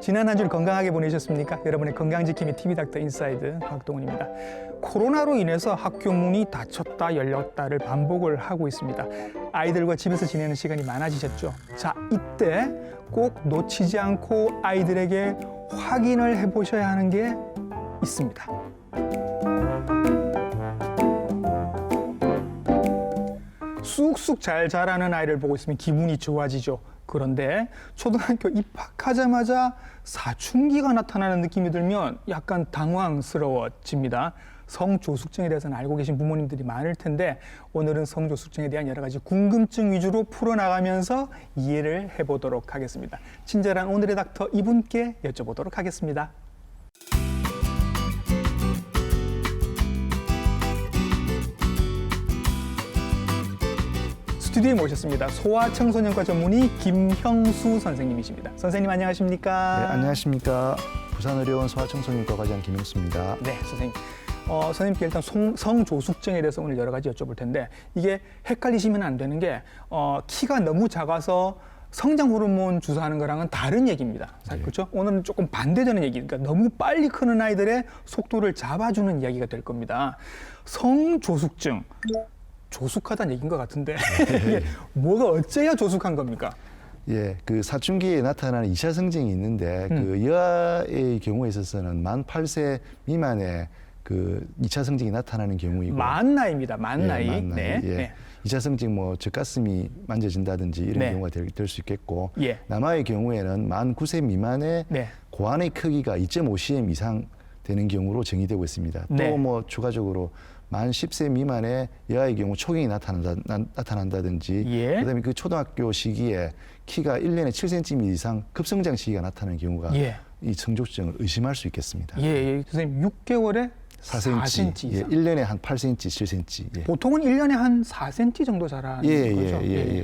지난 한 주를 건강하게 보내셨습니까? 여러분의 건강지킴이 TV닥터 인사이드 박동훈입니다. 코로나로 인해서 학교 문이 닫혔다 열렸다를 반복을 하고 있습니다. 아이들과 집에서 지내는 시간이 많아지셨죠? 자, 이때 꼭 놓치지 않고 아이들에게 확인을 해보셔야 하는 게 있습니다. 쑥쑥 잘 자라는 아이를 보고 있으면 기분이 좋아지죠. 그런데 초등학교 입학하자마자 사춘기가 나타나는 느낌이 들면 약간 당황스러워집니다. 성조숙증에 대해서는 알고 계신 부모님들이 많을 텐데 오늘은 성조숙증에 대한 여러 가지 궁금증 위주로 풀어나가면서 이해를 해보도록 하겠습니다. 친절한 오늘의 닥터 이분께 여쭤보도록 하겠습니다. 스튜디오에 모셨습니다. 소아청소년과 전문의 김형수 선생님이십니다. 선생님 안녕하십니까? 네, 안녕하십니까. 부산의료원 소아청소년과 과장 김형수입니다. 네, 선생님. 선생님께 일단 성조숙증에 대해서 오늘 여러 가지 여쭤볼 텐데 이게 헷갈리시면 안 되는 게 키가 너무 작아서 성장 호르몬 주사하는 거랑은 다른 얘기입니다. 네. 그렇죠? 오늘은 조금 반대되는 얘기. 그러니까 너무 빨리 크는 아이들의 속도를 잡아주는 이야기가 될 겁니다. 성조숙증. 조숙하다는 얘기인 것 같은데 이게 뭐가 어째야 조숙한 겁니까? 예, 그 사춘기에 나타나는 2차 성징이 있는데 그 여아의 경우에 있어서는 만 8세 미만의 그 2차 성징이 나타나는 경우이고 만 나이입니다. 만 예, 나이. 만 나이. 네. 예. 네. 2차 성징 뭐 젖가슴이 만져진다든지 이런 네. 경우가 될 수 있겠고 예. 남아의 경우에는 만 9세 미만의 네. 고환의 크기가 2.5cm 이상 되는 경우로 정의되고 있습니다. 네. 또 뭐 추가적으로 만 10세 미만의 여아의 경우 초경이 나타난다든지 예. 그다음에 그 초등학교 시기에 키가 1년에 7cm 이상 급성장 시기가 나타나는 경우가 예. 이 성조숙증을 의심할 수 있겠습니다. 예. 선생님 6개월에 4cm, 이상. 1년에 한 8cm, 7cm. 예. 보통은 1년에 한 4cm 정도 자라는 거죠.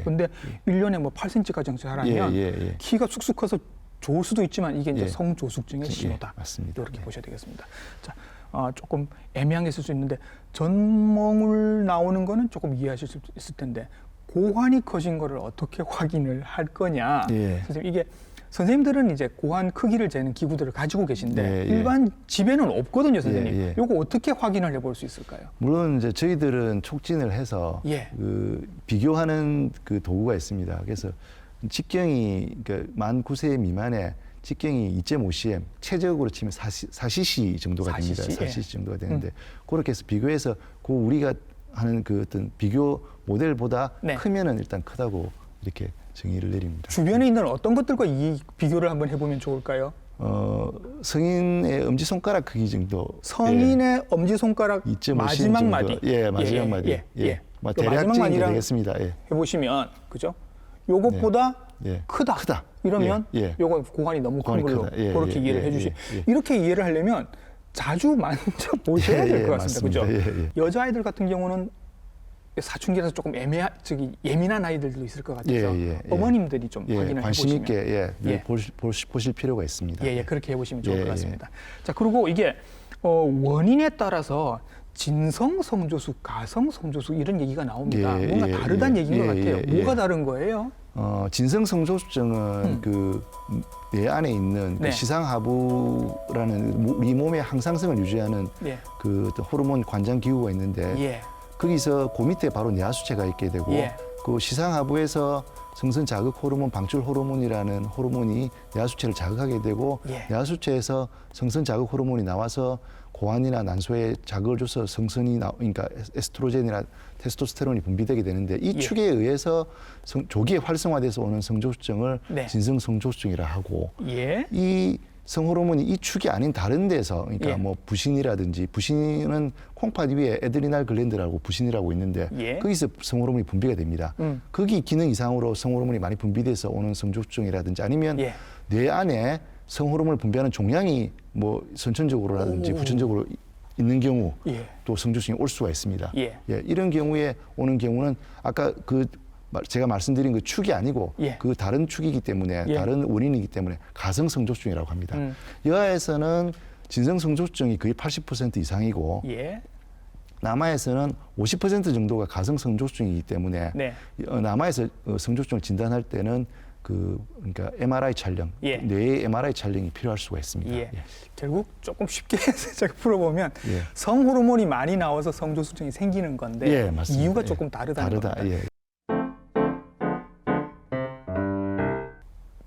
근데 1년에 뭐 8cm 가량 자라면 키가 쑥쑥 커서 좋을 수도 있지만 이게 이제 성조숙증의 신호다. 맞습니다. 이렇게 보셔야 되겠습니다. 자, 조금 애매한 게 있을 수 있는데 전몽을 나오는 거는 조금 이해하실 수 있을 텐데 고환이 커진 거를 어떻게 확인을 할 거냐. 선생님 이게 선생님들은 이제 고환 크기를 재는 기구들을 가지고 계신데 일반 집에는 없거든요, 선생님. 요거 어떻게 확인을 해볼 수 있을까요? 물론 이제 저희들은 촉진을 해서 그 비교하는 그 도구가 있습니다. 그래서 직경이 그러니까 만 9세 미만의 직경이 2.5cm, 최적으로 치면 4cc 정도가 됩니다. 4cc 정도가 되는데 그렇게 해서 비교해서 그 우리가 하는 그 어떤 비교 모델보다 크면은 일단 크다고 이렇게 정의를 내립니다. 주변에 있는 어떤 것들과 이 비교를 한번 해보면 좋을까요? 성인의 엄지손가락 크기 정도. 성인의 엄지손가락 마지막 정도. 마디. 마지막 마디. 대략적인 게 되겠습니다. 해보시면 그죠? 요것보다 크다. 이러면 요거 고환이 너무 큰 걸로 그렇게 이해를 해주시. 이렇게 이해를 하려면 자주 만져보셔야 될 것 같습니다. 그죠? 여자아이들 같은 경우는 사춘기라서 조금 예민한 아이들도 있을 것 같아서 어머님들이 좀 확인을 관심 해보시면 있게 보실 필요가 있습니다. 그렇게 해보시면 좋을 것 같습니다. 자, 그리고 이게 원인에 따라서 진성 성조숙, 가성 성조숙 이런 얘기가 나옵니다. 뭔가 다르다는 얘기인 것 같아요. 뭐가 다른 거예요? 진성 성조숙증은 그 뇌 안에 있는 그 시상하부라는 우리 몸의 항상성을 유지하는 그 호르몬 관장 기구가 있는데 거기서 그 밑에 바로 뇌하수체가 있게 되고 그 시상하부에서 성선 자극 호르몬, 방출 호르몬이라는 호르몬이 뇌하수체를 자극하게 되고 뇌하수체에서 성선 자극 호르몬이 나와서 고환이나 난소에 자극을 줘서 성선이 그러니까 에스트로겐이나 테스토스테론이 분비되게 되는데 이 축에 의해서 조기에 활성화돼서 오는 성조숙증을 진성 성조숙증이라 하고 이 성호르몬이 이 축이 아닌 다른 데서 그러니까 뭐 부신이라든지 부신은 콩팥 위에 에드리날 글랜드라고 부신이라고 있는데 거기서 성호르몬이 분비가 됩니다. 거기 기능 이상으로 성호르몬이 많이 분비돼서 오는 성조숙증이라든지 아니면 뇌 안에 성호르몬을 분비하는 종양이 뭐 선천적으로라든지 부천적으로 있는 경우 또 성조숙증이 올 수가 있습니다. 이런 경우에 오는 경우는 아까 그 제가 말씀드린 그 축이 아니고 그 다른 축이기 때문에 다른 원인이기 때문에 가성 성조숙증이라고 합니다. 여아에서는 진성 성조숙증이 거의 80% 이상이고 남아에서는 50% 정도가 가성 성조숙증이기 때문에 남아에서 성조숙증을 진단할 때는 그러니까 MRI 촬영, 예. 뇌의 MRI 촬영이 필요할 수가 있습니다. 예. 결국 조금 쉽게 제가 풀어보면 예. 성호르몬이 많이 나와서 성조숙증이 생기는 건데 예, 맞습니다. 이유가 예. 조금 다르다는 겁니다. 예.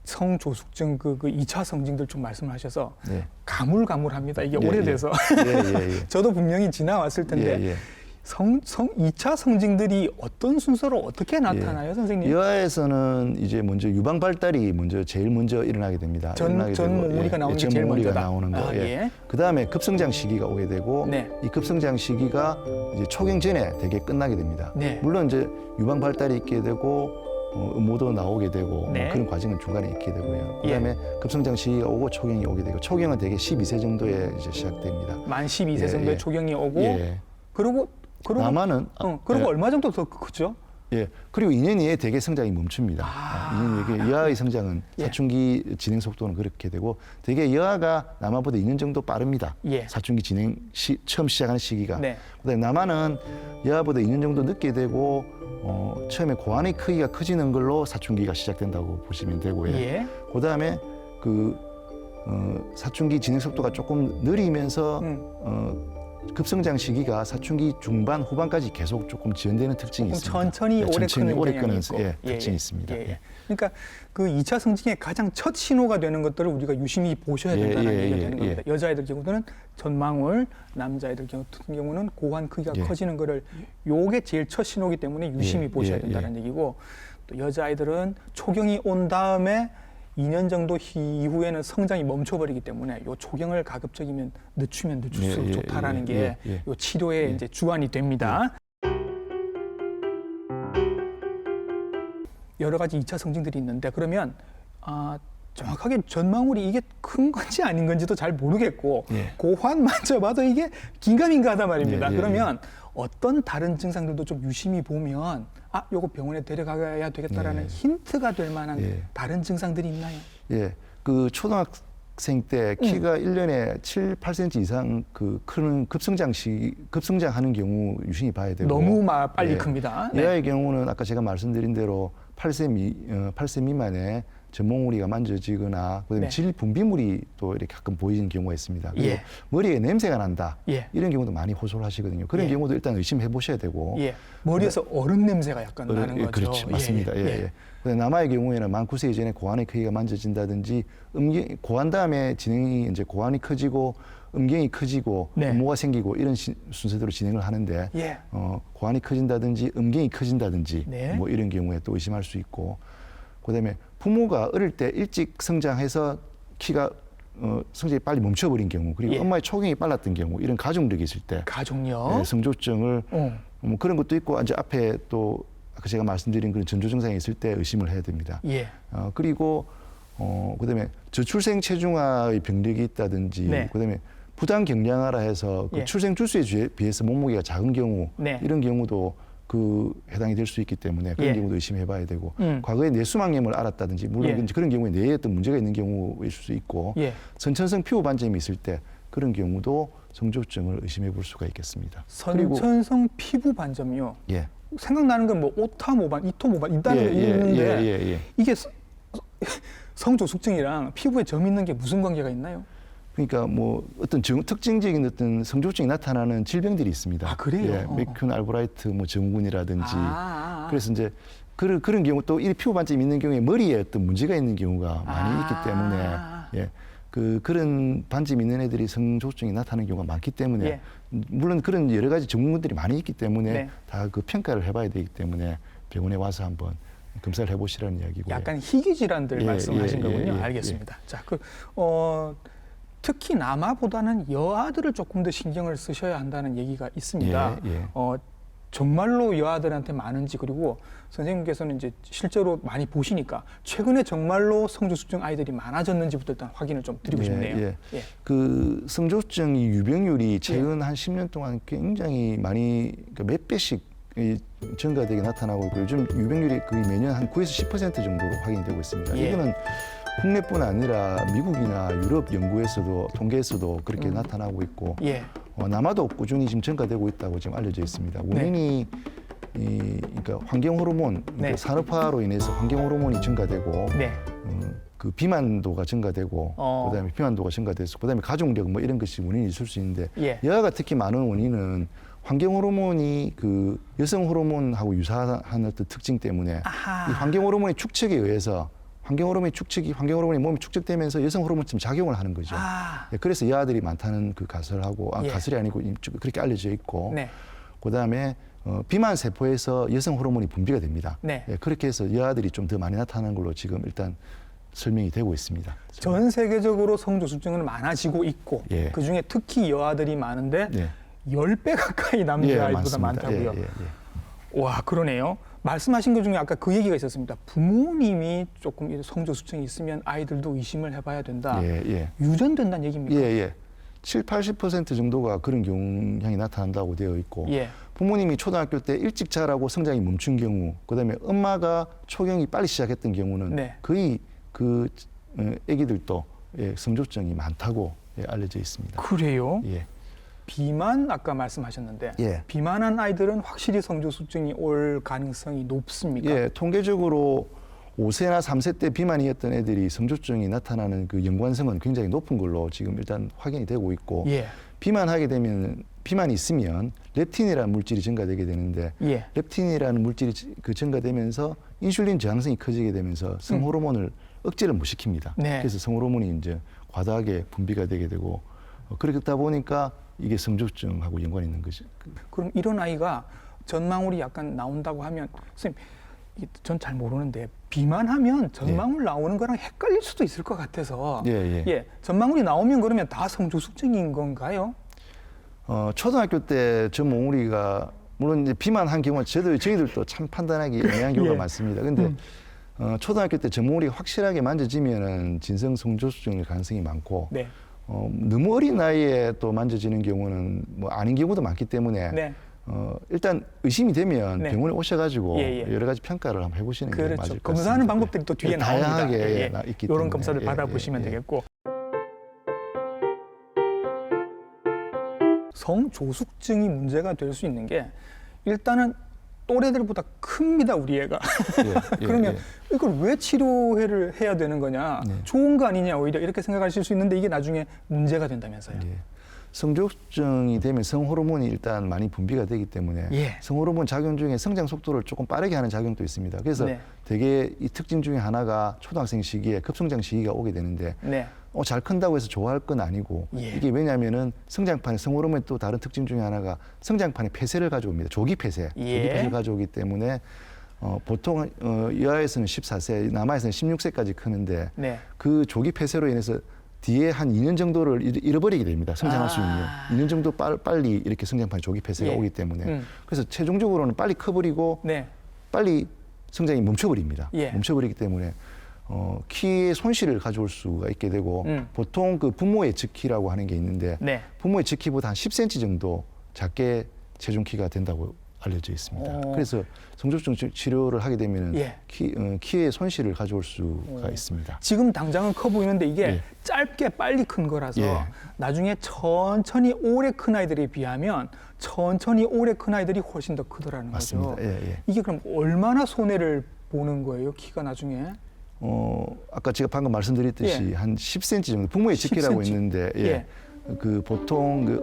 성조숙증 그 2차 성징들 좀 말씀하셔서 예. 가물가물합니다. 이게 예, 오래돼서 예. 저도 분명히 지나왔을 텐데 예. 2차 성징들이 어떤 순서로 어떻게 나타나요, 선생님? 여아에서는 이제 먼저 유방 발달이 제일 먼저 일어나게 됩니다. 전 몸무리가 나오는 게 제일 먼저다. 나오는 거. 아, 예. 그다음에 급성장 시기가 오게 되고 네. 이 급성장 시기가 이제 초경 전에 되게 끝나게 됩니다. 네. 물론 이제 유방 발달이 있게 되고 음모도 나오게 되고 네. 그런 과정은 중간에 있게 되고요. 그다음에 급성장 시기가 오고 초경이 오게 되고 초경은 대개 12세 정도에 이제 시작됩니다. 만 12세 예, 정도에 예. 초경이 오고 예. 그리고 남아는 그리고 예. 얼마 정도 더 크죠? 예. 그리고 2년 이내에 대개 성장이 멈춥니다. 2년 이내에 여아의 성장은 예. 사춘기 진행 속도는 그렇게 되고 대개 여아가 남아보다 2년 정도 빠릅니다. 예. 사춘기 진행 처음 시작하는 시기가. 네. 그다음에 남아는 여아보다 2년 정도 늦게 되고 처음에 고환의 크기가 커지는 걸로 사춘기가 시작된다고 보시면 되고요. 예. 그다음에 사춘기 진행 속도가 조금 느리면서 급성장 시기가 사춘기 중반 후반까지 계속 조금 지연되는 특징이 있습니다. 천천히 오래 크는 오래 경향이 끄는 있고. 특징이 있습니다. 예. 그러니까 그 2차 성징의 가장 첫 신호가 되는 것들을 우리가 유심히 보셔야 된다는 얘기가 되는 겁니다. 여자애들 경우는 전망울, 남자애들 같은 경우는 고환 크기가 커지는 거를 요게 제일 첫 신호이기 때문에 유심히 보셔야 된다는 얘기고 또 여자아이들은 초경이 온 다음에 2년 정도 이후에는 성장이 멈춰버리기 때문에 요 초경을 가급적이면 늦추면 늦출수록 좋다라는 게 요 치료의 이제 주안이 됩니다. 여러 가지 2차 성징들이 있는데 그러면 정확하게 전망울이 이게 큰 건지 아닌 건지도 잘 모르겠고 고환 만져봐도 이게 긴가민가하단 말입니다. 그러면 어떤 다른 증상들도 좀 유심히 보면 요거 병원에 데려가야 되겠다라는 힌트가 될 만한 다른 증상들이 있나요? 예, 그 초등학생 때 키가 1년에 7, 8cm 이상 크는 급성장하는 경우 유심히 봐야 되고 너무 빨리 큽니다. 여아의 경우는 아까 제가 말씀드린 대로 8세 미만에 전몽우리가 만져지거나 그다음에 질 분비물이 또 이렇게 가끔 보이는 경우가 있습니다. 그리고 머리에 냄새가 난다. 이런 경우도 많이 호소를 하시거든요. 그런 경우도 일단 의심해 보셔야 되고. 머리에서 얼음 냄새가 약간 나는 거죠. 그렇죠. 맞습니다. 남아의 경우에는 만 9세 이전에 고환의 크기가 만져진다든지 고환 다음에 진행이 이제 고환이 커지고 음경이 커지고 음모가 생기고 이런 순서대로 진행을 하는데 고환이 커진다든지 음경이 커진다든지 뭐 이런 경우에 또 의심할 수 있고 그다음에 부모가 어릴 때 일찍 성장해서 키가 성장이 빨리 멈춰버린 경우 그리고 엄마의 초경이 빨랐던 경우 이런 가족력이 있을 때 가족력 성조증을 뭐 그런 것도 있고 이제 앞에 또 아까 제가 말씀드린 그런 전조 증상이 있을 때 의심을 해야 됩니다. 그리고 그다음에 저출생 체중아의 병력이 있다든지 그다음에 부당 경량화라 해서 그 출생 주수에 비해서 몸무게가 작은 경우 이런 경우도 해당이 될 수 있기 때문에 그런 경우도 의심해 봐야 되고 과거에 뇌수막염을 앓았다든지 물론 그런 경우에 뇌에 어떤 문제가 있는 경우일 수 있고 선천성 피부 반점이 있을 때 그런 경우도 성조증을 의심해 볼 수가 있겠습니다. 선천성 피부 반점이요? 생각나는 건 뭐 오타모반, 이토모반 있다는 게 있는데 이게 성조숙증이랑 피부에 점 있는 게 무슨 관계가 있나요? 그러니까 뭐 어떤 특징적인 어떤 성조증이 나타나는 질병들이 있습니다. 그래요? 맥큐 알브라이트 뭐 증후군이라든지 그래서 이제 그런 경우 또 이 피부 반점이 있는 경우에 머리에 어떤 문제가 있는 경우가 많이 있기 때문에 그런 반점이 있는 애들이 성조증이 나타나는 경우가 많기 때문에 물론 그런 여러 가지 증후군들이 많이 있기 때문에 다 그 평가를 해봐야 되기 때문에 병원에 와서 한번 검사를 해보시라는 이야기고요. 약간 희귀 질환들 말씀하신 거군요. 알겠습니다. 자, 특히 남아보다는 여아들을 조금 더 신경을 쓰셔야 한다는 얘기가 있습니다. 정말로 여아들한테 많은지 그리고 선생님께서는 이제 실제로 많이 보시니까 최근에 정말로 성조숙증 아이들이 많아졌는지부터 일단 확인을 좀 드리고 싶네요. 그 성조증 유병률이 최근 한 10년 동안 굉장히 많이 그러니까 몇 배씩 증가되게 나타나고 있고 요즘 유병률이 거의 매년 한 9에서 10% 정도로 확인되고 있습니다. 이거는 국내뿐 아니라 미국이나 유럽 연구에서도 통계에서도 그렇게 나타나고 있고 남아도 꾸준히 지금 증가되고 있다고 지금 알려져 있습니다. 원인이 그러니까 환경 호르몬, 네. 그러니까 산업화로 인해서 환경 호르몬이 증가되고 네. 그 비만도가 증가되고 그다음에 비만도가 증가돼서 그다음에 가족력 뭐 이런 것이 원인이 있을 수 있는데 예. 여아가 특히 많은 원인은 환경 호르몬이 그 여성 호르몬하고 유사한 어떤 특징 때문에 아하. 이 환경 호르몬의 축적에 의해서 환경 호르몬이 몸에 축적되면서 여성 호르몬처럼 작용을 하는 거죠. 아. 예, 그래서 여아들이 많다는 그 가설하고 예. 가설이 아니고 그렇게 알려져 있고 네. 그다음에 비만 세포에서 여성 호르몬이 분비가 됩니다. 네. 예, 그렇게 해서 여아들이 좀 더 많이 나타나는 걸로 지금 일단 설명이 되고 있습니다. 전 세계적으로 성조숙증은 많아지고 있고 예. 그중에 특히 여아들이 많은데 예. 10배 가까이 남자아이보다 많습니다. 많다고요. 예, 예, 예. 와, 그러네요. 말씀하신 것 중에 아까 그 얘기가 있었습니다. 부모님이 조금 성조숙증이 있으면 아이들도 의심을 해봐야 된다. 예, 예. 유전된다는 얘기입니까? 예, 예. 70~80% 정도가 그런 경향이 나타난다고 되어 있고 예. 부모님이 초등학교 때 일찍 자라고 성장이 멈춘 경우 그다음에 엄마가 초경이 빨리 시작했던 경우는 네. 거의 그 아기들도 예, 성조증이 많다고 예, 알려져 있습니다. 그래요? 예. 비만 아까 말씀하셨는데 예. 비만한 아이들은 확실히 성조숙증이 올 가능성이 높습니까? 예, 통계적으로 5세나 3세 때 비만이었던 애들이 성조증이 나타나는 그 연관성은 굉장히 높은 걸로 지금 일단 확인이 되고 있고 예. 비만이 있으면 렙틴이라는 물질이 증가되게 되는데 예. 렙틴이라는 물질이 그 증가되면서 인슐린 저항성이 커지게 되면서 성호르몬을 억제를 못 시킵니다. 네. 그래서 성호르몬이 이제 과다하게 분비가 되게 되고 그렇다 보니까 이게 성조증하고 연관이 있는 거죠. 그럼 이런 아이가 전망울이 약간 나온다고 하면 선생님 전 잘 모르는데 비만하면 전망울 나오는 거랑 헷갈릴 수도 있을 것 같아서 예. 전망울이 나오면 그러면 다 성조숙증인 건가요? 초등학교 때 전몽우리가 물론 이제 비만한 경우 저희들도 참 판단하기 애매한 경우가 예. 많습니다. 근데 초등학교 때 전몽우리가 확실하게 만져지면은 진성 성조숙증일 가능성이 많고 네. 너무 어린 나이에 또 만져지는 경우는 뭐 아닌 경우도 많기 때문에 네. 일단 의심이 되면 네. 병원에 오셔가지고 예. 여러 가지 평가를 한번 해보시는 게 그렇죠. 맞을 것 검사하는 같습니다. 방법들이 또 뒤에 예, 나옵니다. 다양하게 있기 이런 때문에. 검사를 예, 받아보시면 예, 예. 되겠고. 성조숙증이 문제가 될 수 있는 게 일단은 또래들보다 큽니다, 우리 애가. 그러면 이걸 왜 치료를 해야 되는 거냐, 좋은 거 아니냐 오히려 이렇게 생각하실 수 있는데 이게 나중에 문제가 된다면서요. 성조숙증이 되면 성호르몬이 일단 많이 분비가 되기 때문에 성호르몬 작용 중에 성장 속도를 조금 빠르게 하는 작용도 있습니다. 그래서 되게 이 특징 중에 하나가 초등학생 시기에 급성장 시기가 오게 되는데 잘 큰다고 해서 좋아할 건 아니고 이게 왜냐하면은 성장판에 성호르몬의 또 다른 특징 중에 하나가 성장판에 폐쇄를 가져옵니다. 조기 폐쇄를 가져오기 때문에 보통 여아에서는 14세, 남아에서는 16세까지 크는데 그 조기 폐쇄로 인해서 뒤에 한 2년 정도를 잃어버리게 됩니다. 성장할 수 있는 2년 정도 빨리 이렇게 성장판에 조기 폐쇄가 오기 때문에 그래서 최종적으로는 빨리 커버리고 빨리 성장이 멈춰버립니다. 멈춰버리기 때문에 키의 손실을 가져올 수가 있게 되고 보통 그 부모의 즉키라고 하는 게 있는데 부모의 즉키보다 한 10cm 정도 작게 체중 키가 된다고 알려져 있습니다. 그래서 성조숙증 치료를 하게 되면 키의 손실을 가져올 수가 있습니다. 지금 당장은 커 보이는데 이게 짧게 빨리 큰 거라서 나중에 천천히 오래 큰 아이들에 비하면 천천히 오래 큰 아이들이 훨씬 더 크더라는 맞습니다. 거죠. 이게 그럼 얼마나 손해를 보는 거예요? 키가 나중에? 아까 제가 방금 말씀드렸듯이 한 10cm 정도 부모의 즉키라고 있는데 그 보통 그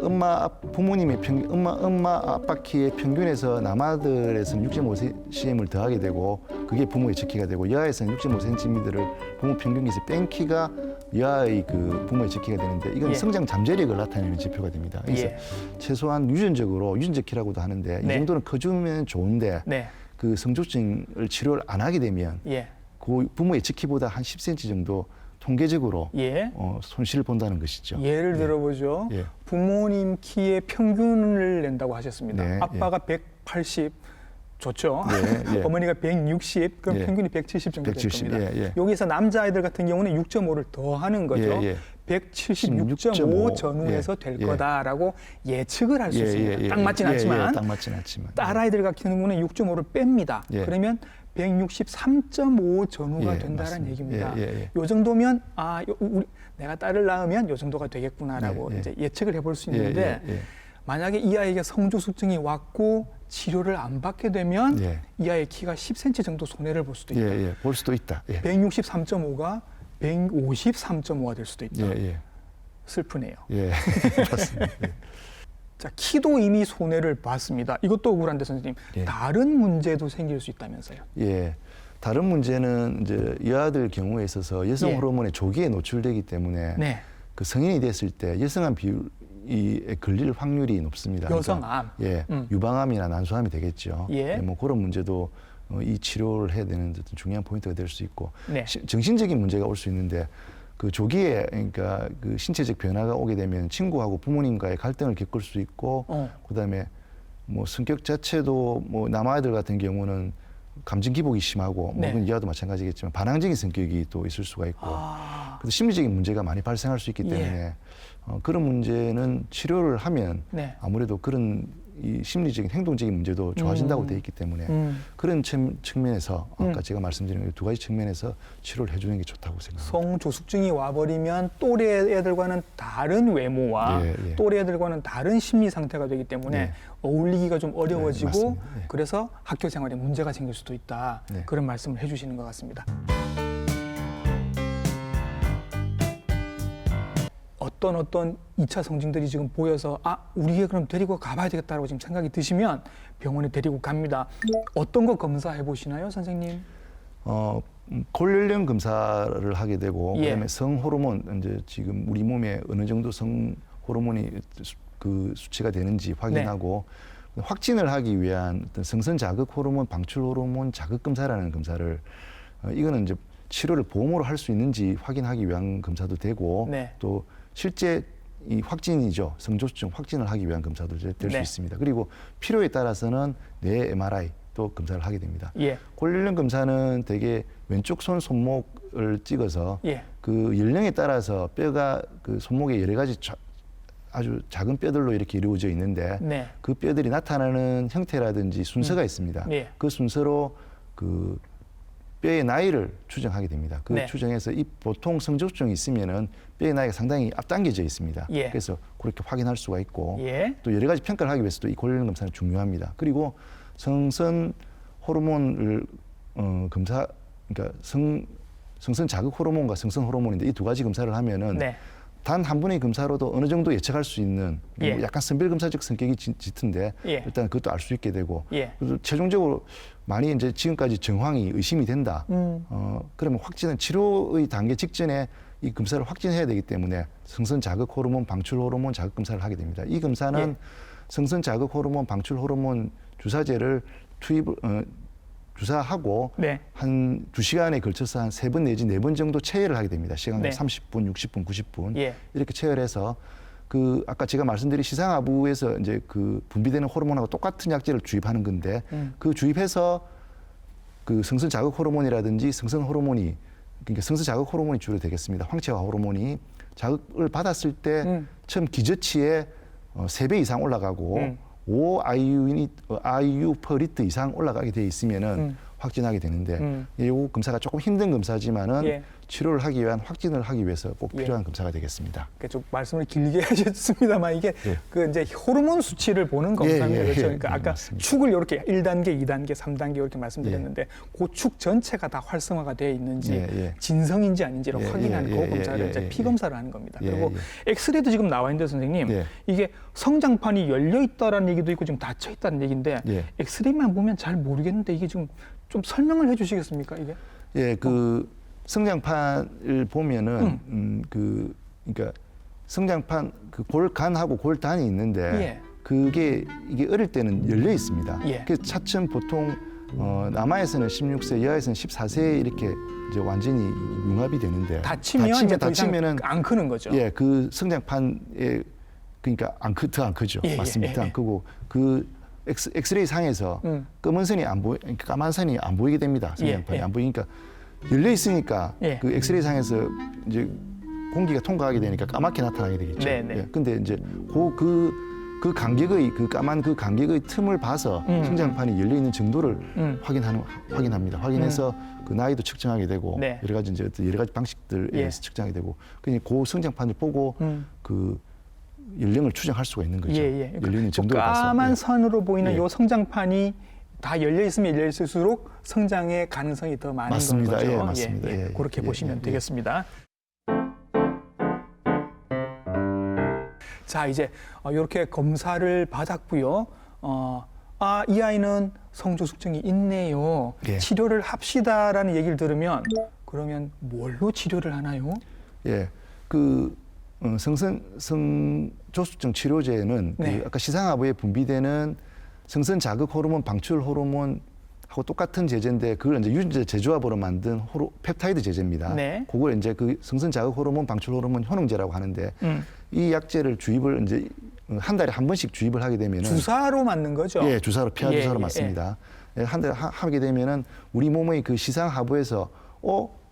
부모님의 엄마 아빠 키의 평균에서 남아들에서는 6.5cm을 더하게 되고 그게 부모의 즉키가 되고 여아에서는 6.5cm를 부모 평균에서 뺀 키가 여아의 그 부모의 즉키가 되는데 이건 성장 잠재력을 나타내는 지표가 됩니다. 그래서 최소한 유전적 키라고도 하는데 이 정도는 커주면 좋은데 그 성조증을 치료를 안 하게 되면 그 부모의 즉키보다 한 10cm 정도 통계적으로 손실을 본다는 것이죠. 예를 들어보죠. 부모님 키의 평균을 낸다고 하셨습니다. 아빠가 180 좋죠. 어머니가 160, 그럼 평균이 170 정도 될 겁니다. 여기서 남자아이들 같은 경우는 6.5를 더 하는 거죠. 176.5 전후에서 될 거다라고 예측을 할 수 있습니다. 딱 맞진 않지만, 딸아이들 같은 경우는 6.5를 뺍니다. 그러면 163.5 전후가 된다는 얘기입니다. 요 정도면 내가 딸을 낳으면 요 정도가 되겠구나라고 이제 예측을 해볼 수 있는데 만약에 이 아이에게 성조숙증이 왔고 치료를 안 받게 되면 예. 이 아이의 키가 10cm 정도 손해를 볼 수도 있다. 예, 예. 볼 수도 있다. 예. 163.5가 153.5가 될 수도 있다. 예, 예. 슬프네요. 예. 맞습니다. 예. 자, 키도 이미 손해를 봤습니다. 이것도 억울한데 선생님, 예. 다른 문제도 생길 수 있다면서요? 예. 다른 문제는 이제 여아들 경우에 있어서 여성 예. 호르몬의 조기에 노출되기 때문에 네. 그 성인이 됐을 때 여성암 비율이 걸릴 확률이 높습니다. 여성암. 그러니까, 예. 유방암이나 난소암이 되겠죠. 예. 뭐 그런 문제도 이 치료를 해야 되는 어떤 중요한 포인트가 될 수 있고 네. 정신적인 문제가 올 수 있는데 그 조기에 그러니까 그 신체적 변화가 오게 되면 친구하고 부모님과의 갈등을 겪을 수 있고 그다음에 뭐 성격 자체도 뭐 남아이들 같은 경우는 감정 기복이 심하고 네. 뭐 이하도 마찬가지겠지만 반항적인 성격이 또 있을 수가 있고 그래서 심리적인 문제가 많이 발생할 수 있기 때문에 그런 문제는 치료를 하면 네. 아무래도 그런 이 심리적인 행동적인 문제도 좋아진다고 돼 있기 때문에 그런 측면에서 아까 제가 말씀드린 두 가지 측면에서 치료를 해주는 게 좋다고 생각합니다. 성조숙증이 와버리면 또래 애들과는 다른 외모와 예, 예. 또래 애들과는 다른 심리 상태가 되기 때문에 네. 어울리기가 좀 어려워지고 맞습니다. 예. 그래서 학교 생활에 문제가 생길 수도 있다. 네. 그런 말씀을 해주시는 것 같습니다. 어떤 2차 성징들이 지금 보여서 우리 애 그럼 데리고 가봐야 되겠다라고 지금 생각이 드시면 병원에 데리고 갑니다. 어떤 거 검사해 보시나요, 선생님? 골연령 검사를 하게 되고 예. 그다음에 성 호르몬 이제 지금 우리 몸에 어느 정도 성 호르몬이 그 수치가 되는지 확인하고 확진을 하기 위한 어떤 성선 자극 호르몬, 방출 호르몬 자극 검사라는 검사를 이거는 이제 치료를 보험으로 할 수 있는지 확인하기 위한 검사도 되고 네. 또 실제 이 확진이죠. 성조숙증 확진을 하기 위한 검사도 될 수 네. 있습니다. 그리고 필요에 따라서는 뇌 MRI 또 검사를 하게 됩니다. 예. 골연령 검사는 대개 왼쪽 손 손목을 찍어서 예. 그 연령에 따라서 뼈가 그 손목에 여러 가지 아주 작은 뼈들로 이렇게 이루어져 있는데 네. 그 뼈들이 나타나는 형태라든지 순서가 있습니다. 예. 그 순서로 그 뼈의 나이를 추정하게 됩니다. 그 네. 추정해서 이 보통 성조숙증이 있으면은 뼈의 나이가 상당히 앞당겨져 있습니다. 예. 그래서 그렇게 확인할 수가 있고 예. 또 여러 가지 평가를 하기 위해서도 이 골연령 검사는 중요합니다. 그리고 성선 호르몬을 검사 그러니까 성선 자극 호르몬과 성선 호르몬인데 이 두 가지 검사를 하면은 네. 단 한 번의 검사로도 어느 정도 예측할 수 있는 예. 약간 선별검사적 성격이 짙은데 예. 일단 그것도 알 수 있게 되고 예. 그래서 최종적으로 많이 이제 지금까지 정황이 의심이 된다. 그러면 확진은 치료의 단계 직전에 이 검사를 확진해야 되기 때문에 성선 자극 호르몬, 방출 호르몬 자극 검사를 하게 됩니다. 이 검사는 예. 성선 자극 호르몬, 방출 호르몬 주사제를 주사하고 네. 한 2시간에 걸쳐서 한 3번 내지 4번 정도 체열을 하게 됩니다. 시간은 네. 30분, 60분, 90분 예. 이렇게 체열해서 그 아까 제가 말씀드린 시상하부에서 이제 그 분비되는 호르몬하고 똑같은 약제를 주입하는 건데 그 주입해서 그 성선 자극 호르몬이라든지 성선 호르몬이 그러니까 성선 자극 호르몬이 주로 되겠습니다. 황체화 호르몬이 자극을 받았을 때 처음 기저치에 3배 이상 올라가고 5 IU per 리터 이상 올라가게 돼 있으면은 확진하게 되는데 이 검사가 조금 힘든 검사지만은 예. 치료를 하기 위한 확진을 하기 위해서 꼭 예. 필요한 검사가 되겠습니다. 좀 말씀을 길게 하셨습니다만 이게 예. 그 이제 호르몬 수치를 보는 검사입니다. 예, 예, 그렇죠. 예, 그러니까 예, 아까 맞습니다. 축을 이렇게 1단계, 2단계, 3단계 이렇게 말씀드렸는데 그 축 전체가 다 활성화가 되어 있는지 예, 예. 진성인지 아닌지를 예, 확인하는 예, 그 예, 검사를 예, 이제 예, 피 검사를 하는 겁니다. 예, 그리고 예. 엑스레이도 지금 나와 있는데 선생님 예. 이게 성장판이 열려 있다라는 얘기도 있고 지금 닫혀 있다는 얘기인데 예. 엑스레이만 보면 잘 모르겠는데 이게 지금 좀 설명을 해주시겠습니까 이게? 예, 그 성장판을 보면은 그러니까 성장판 그 골간하고 골단이 있는데 예. 그게 이게 어릴 때는 열려 있습니다. 예. 그래서 차츰 보통 남아에서는 16세, 여아에서는 14세에 이렇게 이제 완전히 융합이 되는데 다치면 이제 더 이상 안 크는 거죠. 예, 그 성장판에 그러니까 더 안 크죠. 예, 맞습니다. 예, 더 안 크고 그 엑스레이 상에서 검은 선이 안 보이, 까만 선이 안 보이게 됩니다. 성장판이 예, 예. 안 보이니까 열려 있으니까 예. 그 엑스레이 상에서 이제 공기가 통과하게 되니까 까맣게 나타나게 되겠죠. 네, 네. 예, 근데 이제 그 간격의 그 까만 그 간격의 틈을 봐서 성장판이 열려 있는 정도를 확인합니다. 확인해서 그 나이도 측정하게 되고 네. 여러 가지 이제 여러 가지 방식들에 의해서 측정하게 되고 그냥 그 성장판을 보고 그 연령을 추정할 수가 있는 거죠. 예, 예. 연령의 정도를 봐서. 까만 선으로 보이는 예. 요 성장판이 다 열려 있으면 열려 있을수록 성장의 가능성이 더 많은 맞습니다. 거죠. 예, 맞습니다. 예, 그렇게 예, 보시면 예. 되겠습니다. 자, 이제 이렇게 검사를 받았고요. 이 아이는 성조숙증이 있네요. 예. 치료를 합시다라는 얘기를 들으면 그러면 뭘로 치료를 하나요? 예, 성조숙증 치료제는 네. 아까 시상하부에 분비되는 성선 자극 호르몬 방출 호르몬하고 똑같은 제제인데 그걸 이제 유전자 재조합으로 만든 펩타이드 제제입니다. 네. 그걸 이제 그 성선 자극 호르몬 방출 호르몬 효능제라고 하는데 이 약제를 주입을 이제 한 달에 한 번씩 주입을 하게 되면은 주사로 맞는 거죠? 예, 주사로 피하 예, 주사로 예, 맞습니다. 예, 한 달에 하게 되면은 우리 몸의 그 시상 하부에서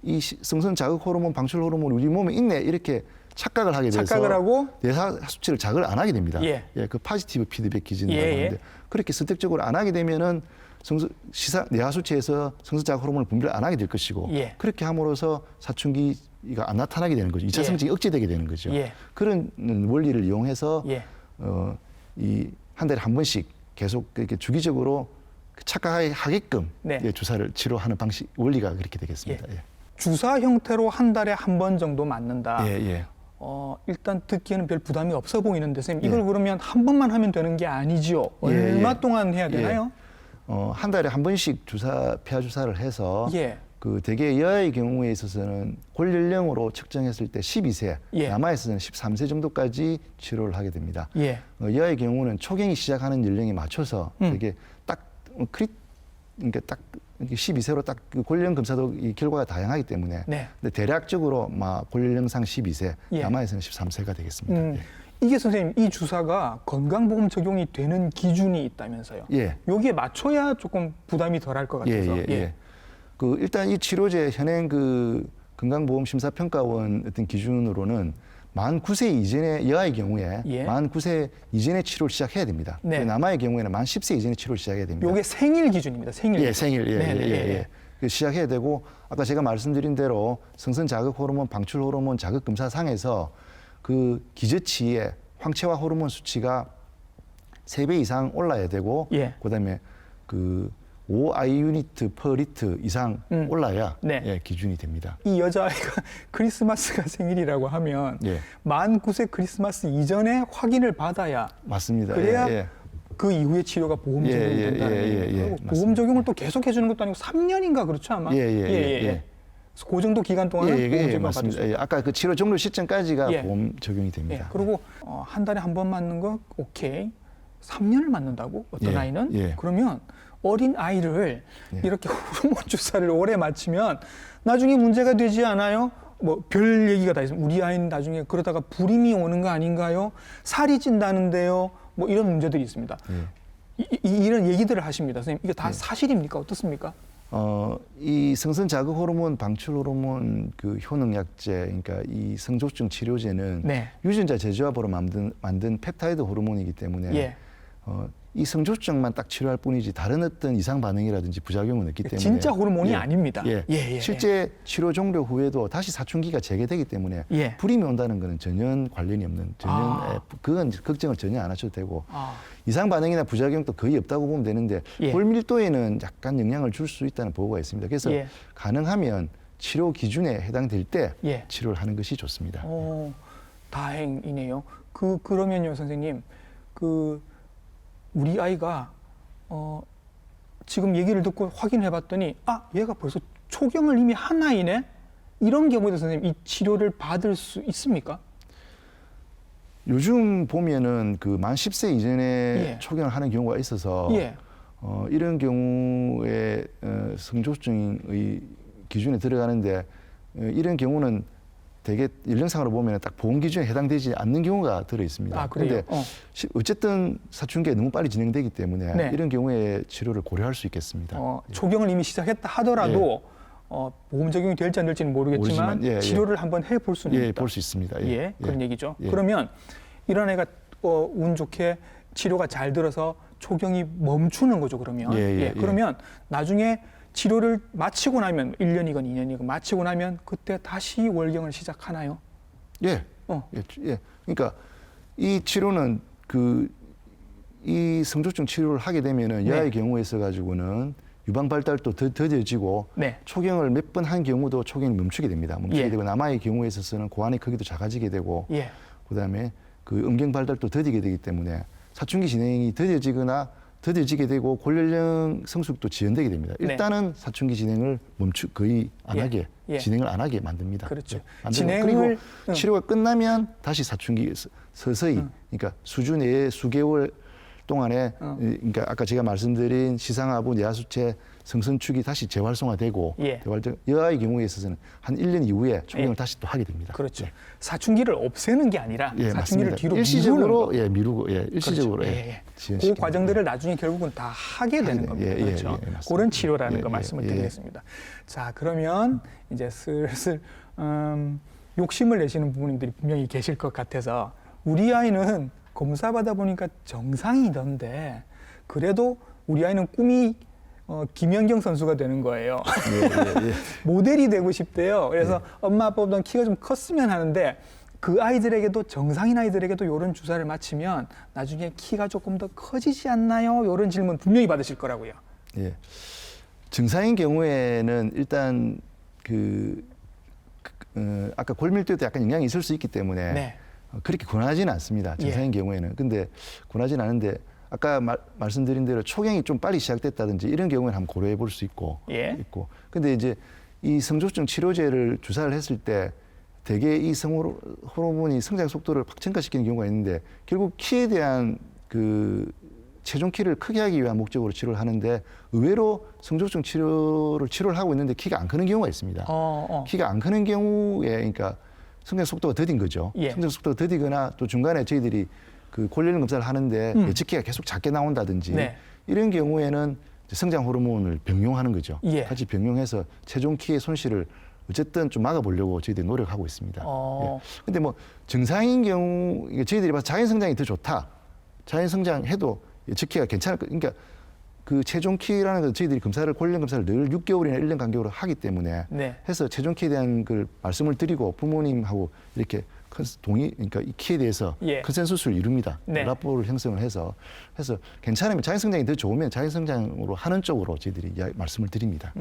이 성선 자극 호르몬 방출 호르몬이 우리 몸에 있네 이렇게 착각을 하게 돼서 착각을 하고 뇌사 수치를 자극을 안 하게 됩니다. 예. 그 포지티브 피드백 기준이라고 예, 예. 하는데 그렇게 선택적으로 안 하게 되면은 뇌하 수치에서 성선 자극 호르몬을 분비를 안 하게 될 것이고 예. 그렇게 함으로써 사춘기가 안 나타나게 되는 거죠. 2차 예. 성징이 억제되게 되는 거죠. 예. 그런 원리를 이용해서 예. 이 한 달에 한 번씩 계속 이렇게 주기적으로 착각하게끔 네. 예, 주사를 치료하는 방식 원리가 그렇게 되겠습니다. 예. 주사 형태로 한 달에 한 번 정도 맞는다. 예, 예. 일단 듣기에는 별 부담이 없어 보이는데 선생님 이걸 예. 그러면 한 번만 하면 되는 게 아니지요? 얼마 예. 동안 해야 되나요? 한 달에 한 번씩 폐하 주사를 해서 예. 대개 여아의 경우에 있어서는 골연령으로 측정했을 때 12세, 예. 남아에 있어서는 13세 정도까지 치료를 하게 됩니다. 예. 여아의 경우는 초경이 시작하는 연령에 맞춰서 되게 그러니까 딱 12세로 딱 그 골연령 검사도 이 결과가 다양하기 때문에 네. 근데 대략적으로 골연령상 12세, 예. 남아에서는 13세가 되겠습니다. 예. 이게 선생님 이 주사가 건강보험 적용이 되는 기준이 있다면서요? 예. 여기에 맞춰야 조금 부담이 덜할 것 같아서. 예. 일단 이 치료제 현행 건강보험 심사평가원 어떤 기준으로는 만 9세 이전의 여아의 경우에 예. 만 9세 이전에 치료를 시작해야 됩니다. 네. 남아의 경우에는 만 10세 이전에 치료를 시작해야 됩니다. 요게 생일 기준입니다. 생일. 예, 기준. 생일. 네네, 예. 시작해야 되고 아까 제가 말씀드린 대로 성선 자극 호르몬 방출 호르몬 자극 검사 상에서 그 기저치의 황체화 호르몬 수치가 3배 이상 올라야 되고 예. 그다음에 5I 유니트 퍼 리트 이상 올라야 네. 예, 기준이 됩니다. 이 여자아이가 크리스마스가 생일이라고 하면 예. 만 9세 크리스마스 이전에 확인을 받아야 그렇습니다. 그래야 예. 그 이후에 치료가 보험 적용이 예, 된다는 예, 거예요. 보험 보험 적용을 또 계속 해주는 것도 아니고 3년인가 그렇죠 아마? 예. 그 정도 기간 동안은 보험 적용을 받을 수 맞습니다. 있어요. 아까 그 치료 종료 시점까지가 예. 보험 적용이 예. 됩니다. 그리고 한 달에 한 번 맞는 거 오케이. 3년을 맞는다고 어떤 예, 아이는? 예. 그러면 어린 아이를 예. 이렇게 호르몬 주사를 오래 맞추면 나중에 문제가 되지 않아요? 뭐 별 얘기가 다 있습니다. 우리 아이는 나중에 그러다가 불임이 오는 거 아닌가요? 살이 찐다는데요? 뭐 이런 문제들이 있습니다. 예. 이런 얘기들을 하십니다. 선생님, 이게 다 사실입니까? 어떻습니까? 이 성선 자극 호르몬 방출 호르몬 그 효능 약제, 그러니까 이 성조증 치료제는 네. 유전자 재조합으로 만든 펩타이드 호르몬이기 때문에 예. 이 성조증만 딱 치료할 뿐이지 다른 어떤 이상 반응이라든지 부작용은 없기 때문에 진짜 호르몬이 아닙니다. 예. 실제 치료 종료 후에도 다시 사춘기가 재개되기 때문에 예. 불임이 온다는 것은 전혀 관련이 없는 그건 걱정을 전혀 안 하셔도 되고 이상 반응이나 부작용도 거의 없다고 보면 되는데 예. 골밀도에는 약간 영향을 줄 수 있다는 보고가 있습니다. 그래서 예. 가능하면 치료 기준에 해당될 때 예. 치료를 하는 것이 좋습니다. 다행이네요. 그러면요, 선생님, 우리 아이가 지금 얘기를 듣고 확인해봤더니 얘가 벌써 초경을 이미 한 아이네. 이런 경우에도 선생님 이 치료를 받을 수 있습니까? 요즘 보면은 만 10세 이전에 예. 초경을 하는 경우가 있어서 예. 이런 경우에 성조증의 기준에 들어가는데 이런 경우는 되게 연령상으로 보면 딱 보험 기준에 해당되지 않는 경우가 들어 있습니다. 그런데 어쨌든 사춘기가 너무 빨리 진행되기 때문에 네. 이런 경우에 치료를 고려할 수 있겠습니다. 초경을 이미 시작했다 하더라도 보험 적용이 될지 안 될지는 모르겠지만 치료를 한번 해볼 수는 있다. 볼 수 있습니다. 그런 얘기죠. 그러면 이런 애가 운 좋게 치료가 잘 들어서 초경이 멈추는 거죠. 그러면 그러면 나중에 치료를 마치고 나면 1년이건 2년이건 마치고 나면 그때 다시 월경을 시작하나요? 예. 그러니까 이 치료는 이 성조증 치료를 하게 되면은 여아의 경우에 있어 가지고는 유방 발달도 더뎌지고 초경을 몇 번 한 경우도 초경이 멈추게 됩니다. 멈추게 되고 남아의 경우에 있어서는 고환의 크기도 작아지게 되고 그다음에 그 음경 발달도 더디게 되기 때문에 사춘기 진행이 더뎌지게 되고 골연령 성숙도 지연되게 됩니다. 일단은 사춘기 진행을 거의 안 하게 진행을 안 하게 만듭니다. 그렇죠. 그리고 치료가 끝나면 다시 사춘기 서서히 그러니까 수주 내에 수개월 동안에 그러니까 아까 제가 말씀드린 시상하부 내하수체 성선축이 다시 재활성화되고 여아의 경우에 있어서는 한 1년 이후에 초경을 다시 또 하게 됩니다. 그렇죠. 사춘기를 없애는 게 아니라 사춘기를 맞습니다. 뒤로 일시적으로 미루는 거. 일시적으로 그 과정들을 나중에 결국은 다 하게 되는 겁니다. 그렇죠. 그런 치료라는 거 말씀을 드리겠습니다. 자, 그러면 이제 슬슬 욕심을 내시는 부모님들이 분명히 계실 것 같아서 우리 아이는 검사 받아 보니까 정상이던데 그래도 우리 아이는 꿈이 김연경 선수가 되는 거예요. 모델이 되고 싶대요. 그래서 엄마 아빠보다 키가 좀 컸으면 하는데 그 아이들에게도 정상인 아이들에게도 이런 주사를 맞추면 나중에 키가 조금 더 커지지 않나요? 이런 질문 분명히 받으실 거라고요. 정상인 경우에는 일단 아까 골밀도에도 약간 영향이 있을 수 있기 때문에 그렇게 권하지는 않습니다. 정상인 경우에는. 근데 권하지는 않은데 아까 말씀드린 대로 초경이 좀 빨리 시작됐다든지 이런 경우에는 한번 고려해 볼 수 있고. 근데 이제 이 성조증 치료제를 주사를 했을 때 대개 이 호르몬이 성장 속도를 박증가시키는 경우가 있는데 결국 키에 대한 체중 키를 크게 하기 위한 목적으로 치료를 하는데 의외로 성조증 치료를 하고 있는데 키가 안 크는 경우가 있습니다. 키가 안 크는 경우에 그러니까 성장 속도가 더딘 거죠. 성장 속도가 더디거나 또 중간에 저희들이 골연령 검사를 하는데 예측키가 계속 작게 나온다든지 이런 경우에는 성장 호르몬을 병용하는 거죠. 같이 병용해서 최종 키의 손실을 어쨌든 좀 막아보려고 저희들이 노력하고 있습니다. 근데 뭐 정상인 경우 저희들이 봐서 자연 성장이 더 좋다. 자연 성장해도 예측키가 괜찮을 거. 그러니까 그 최종 키라는 건 저희들이 골연령 검사를 늘 6개월이나 1년 간격으로 하기 때문에 해서 최종 키에 대한 그 말씀을 드리고 부모님하고 이렇게 그러니까 이 키에 대해서 컨센서스를 이룹니다. 라포를 형성을 해서 괜찮으면 자연 성장이 더 좋으면 자연 성장으로 하는 쪽으로 저희들이 말씀을 드립니다.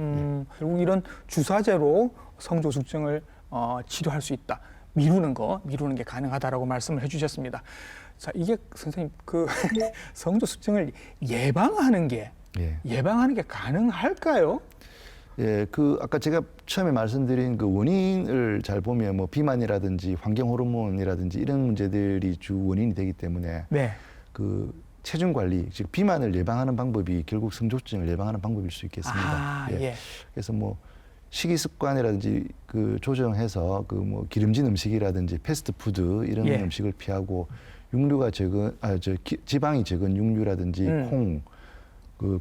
결국 이런 주사제로 성조숙증을 치료할 수 있다. 미루는 게 가능하다라고 말씀을 해주셨습니다. 자, 이게 선생님 성조숙증을 예방하는 게 가능할까요? 아까 제가 처음에 말씀드린 그 원인을 잘 보면 뭐 비만이라든지 환경 호르몬이라든지 이런 문제들이 주 원인이 되기 때문에 그 체중 관리, 즉 비만을 예방하는 방법이 결국 성조증을 예방하는 방법일 수 있겠습니다. 그래서 뭐 식이 습관이라든지 조정해서 뭐 기름진 음식이라든지 패스트푸드 이런 음식을 피하고 육류가 지방이 적은 육류라든지 콩,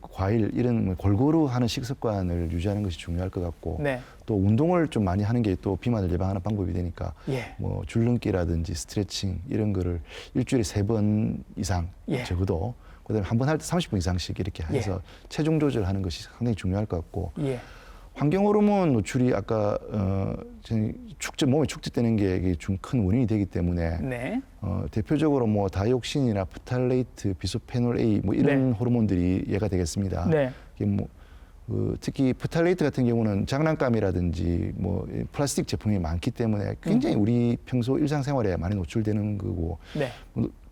과일 이런 골고루 하는 식습관을 유지하는 것이 중요할 것 같고 또 운동을 좀 많이 하는 게 또 비만을 예방하는 방법이 되니까 뭐 줄넘기라든지 스트레칭 이런 거를 일주일에 3번 이상 적어도 그다음에 한 번 할 때 30분 이상씩 이렇게 해서 체중 조절하는 것이 상당히 중요할 것 같고 환경 호르몬 노출이 아까 몸에 축적되는 게 좀 큰 원인이 되기 때문에 대표적으로 뭐 다이옥신이나 프탈레이트, 비소페놀 A 뭐 이런 호르몬들이 예가 되겠습니다. 이게 뭐 특히 프탈레이트 같은 경우는 장난감이라든지 뭐 플라스틱 제품이 많기 때문에 굉장히 우리 평소 일상생활에 많이 노출되는 거고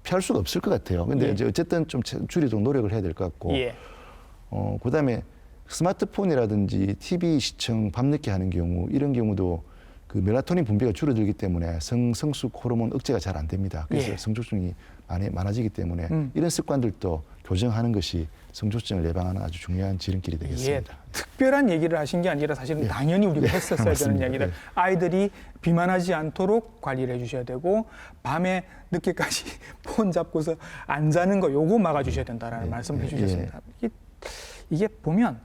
피할 수가 없을 것 같아요. 근데 이제 어쨌든 좀 줄이도록 노력을 해야 될 것 같고 그다음에 스마트폰이라든지 TV 시청 밤늦게 하는 경우 이런 경우도 그 멜라토닌 분비가 줄어들기 때문에 성숙 호르몬 억제가 잘 안 됩니다. 그래서 성조증이 많아지기 때문에 이런 습관들도 교정하는 것이 성조증을 예방하는 아주 중요한 지름길이 되겠습니다. 특별한 얘기를 하신 게 아니라 사실은 당연히 우리가 했었어야 되는 이야기들. 아이들이 비만하지 않도록 관리를 해주셔야 되고 밤에 늦게까지 폰 잡고서 안 자는 거 요거 막아주셔야 된다라는 말씀을 해주셨습니다. 이게 보면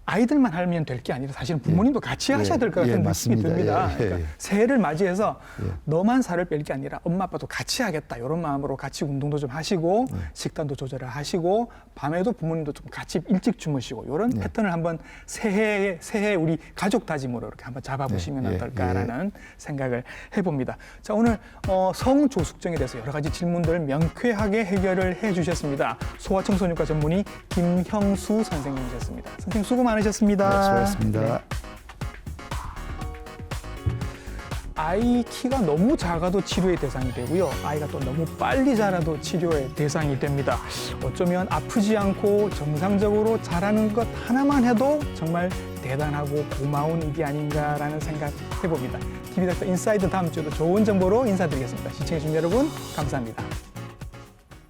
아이들만 하면 될 게 아니라 사실은 부모님도 같이 하셔야 될 것 같은 느낌이 맞습니다. 듭니다. 예, 그러니까 예. 새해를 맞이해서 너만 살을 뺄 게 아니라 엄마 아빠도 같이 하겠다 이런 마음으로 같이 운동도 좀 하시고 식단도 조절을 하시고 밤에도 부모님도 좀 같이 일찍 주무시고 이런 패턴을 한번 새해 우리 가족 다짐으로 이렇게 한번 잡아보시면 어떨까라는 생각을 해봅니다. 자, 오늘 성조숙증에 대해서 여러 가지 질문들 명쾌하게 해결을 해주셨습니다. 소아청소년과 전문의 김형수 선생님이셨습니다. 선생님 수고 많으셨습니다. 네, 수고하셨습니다. 네. 아이 키가 너무 작아도 치료의 대상이 되고요. 아이가 또 너무 빨리 자라도 치료의 대상이 됩니다. 어쩌면 아프지 않고 정상적으로 자라는 것 하나만 해도 정말 대단하고 고마운 일이 아닌가라는 생각 해봅니다. TV닥터 인사이드 다음 주에도 좋은 정보로 인사드리겠습니다. 시청해주신 여러분 감사합니다.